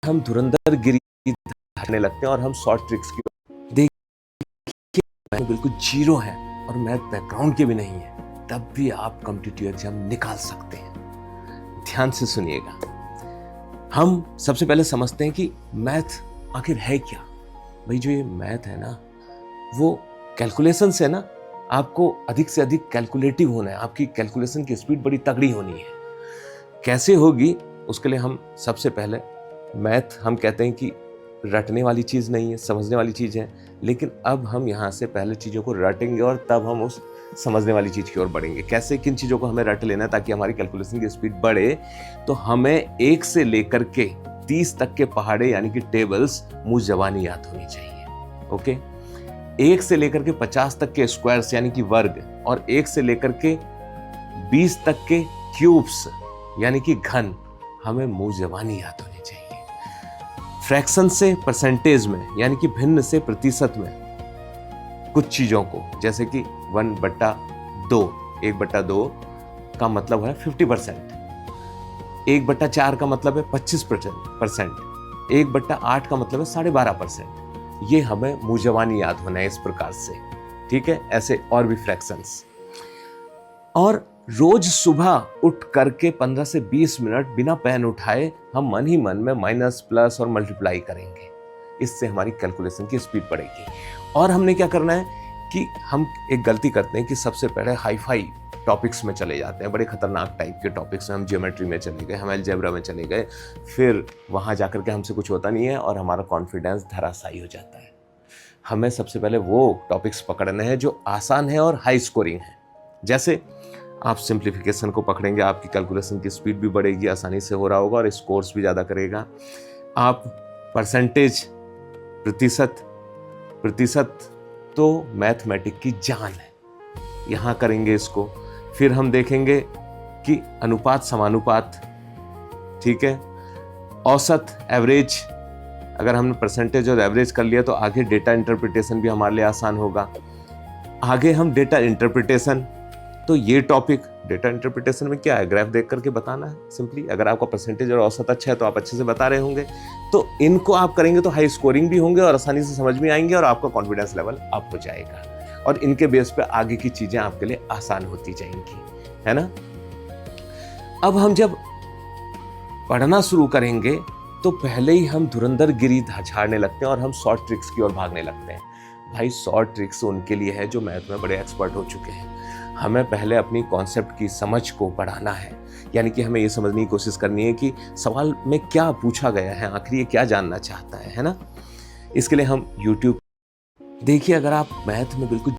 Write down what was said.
हम धुरंधर गिरी धारने लगते हैं और हम शॉर्ट ट्रिक्स की देखिए मैथ बिल्कुल जीरो है और मैथ बैकग्राउंड के भी नहीं है, तब भी आप कॉम्पिटिटिव एग्जाम निकाल सकते हैं। ध्यान से सुनिएगा। हम सबसे पहले समझते हैं कि मैथ आखिर है क्या। भाई जो ये मैथ है ना, वो कैलकुलेशन से ना आपको अधिक से अधिक कैलकुलेटिव होना है, आपकी कैलकुलेशन की स्पीड बड़ी तगड़ी होनी है। कैसे होगी उसके लिए हम सबसे पहले मैथ हम कहते हैं कि रटने वाली चीज़ नहीं है, समझने वाली चीज़ है, लेकिन अब हम यहाँ से पहले चीज़ों को रटेंगे और तब हम उस समझने वाली चीज़ की ओर बढ़ेंगे। कैसे, किन चीज़ों को हमें रट लेना है ताकि हमारी कैलकुलेशन की स्पीड बढ़े। तो हमें 1 से लेकर के 30 तक के पहाड़े यानी कि टेबल्स मुंह ज़बानी याद होनी चाहिए। ओके, 1 से लेकर के 50 तक के स्क्वायर्स यानी कि वर्ग, और 1 से लेकर के 20 तक के क्यूब्स यानी कि घन हमें मुंह ज़बानी याद होनी चाहिए। फ्रैक्शन से परसेंटेज में यानी कि भिन्न से प्रतिशत में कुछ चीजों को, जैसे कि 1/2, 1/2 का मतलब है 50%, 1/4 का मतलब है 25%, 1/8 का मतलब है 12.5%। ये हमें मुंह ज़बानी याद होना है इस प्रकार से, ठीक है। ऐसे और भी फ्रैक्शंस। और रोज सुबह उठ करके 15 से 20 मिनट बिना पेन उठाए हम मन ही मन में माइनस, प्लस और मल्टीप्लाई करेंगे। इससे हमारी कैलकुलेशन की स्पीड बढ़ेगी। और हमने क्या करना है कि हम एक गलती करते हैं कि सबसे पहले हाई-फाई टॉपिक्स में चले जाते हैं, बड़े खतरनाक टाइप के टॉपिक्स में। हम ज्योमेट्री में चले गए, हम अलजेब्रा में चले गए, फिर वहाँ जाकर के हमसे कुछ होता नहीं है और हमारा कॉन्फिडेंस धराशायी हो जाता है। हमें सबसे पहले वो टॉपिक्स पकड़ने हैं जो आसान है और हाई स्कोरिंग है। जैसे आप सिंप्लीफिकेशन को पकड़ेंगे, आपकी कैलकुलेशन की स्पीड भी बढ़ेगी, आसानी से हो रहा होगा और स्कोर्स भी ज़्यादा करेगा। आप परसेंटेज, प्रतिशत तो मैथमेटिक की जान है, यहाँ करेंगे इसको। फिर हम देखेंगे कि अनुपात समानुपात, ठीक है, औसत, एवरेज। अगर हमने परसेंटेज और एवरेज कर लिया तो आगे डेटा इंटरप्रिटेशन भी हमारे लिए आसान होगा। आगे हम डेटा इंटरप्रिटेशन, तो ये टॉपिक डेटा इंटरप्रिटेशन में क्या है, ग्राफ देख करके बताना है सिंपली। अगर आपका परसेंटेज और औसत अच्छा है तो आप अच्छे से बता रहे होंगे, तो इनको आप करेंगे तो हाई स्कोरिंग भी होंगे और आसानी से समझ में आएंगे और आपका कॉन्फिडेंस लेवल अप हो जाएगा और इनके बेस पे आगे की चीजें आपके लिए आसान होती जाएंगी, है ना। अब हम जब पढ़ना शुरू करेंगे तो पहले ही हम धुरंधर गिरी झाड़ने लगते हैं और हम शॉर्ट ट्रिक्स की ओर भागने लगते हैं। भाई शॉर्ट ट्रिक्स उनके लिए है जो मैथ में बड़े एक्सपर्ट हो चुके हैं। हमें पहले अपनी कॉन्सेप्ट की समझ को बढ़ाना है, यानी कि हमें ये समझने की कोशिश करनी है कि सवाल में क्या पूछा गया है, आखिर ये क्या जानना चाहता है ना। इसके लिए हम YouTube देखिए, अगर आप मैथ में बिल्कुल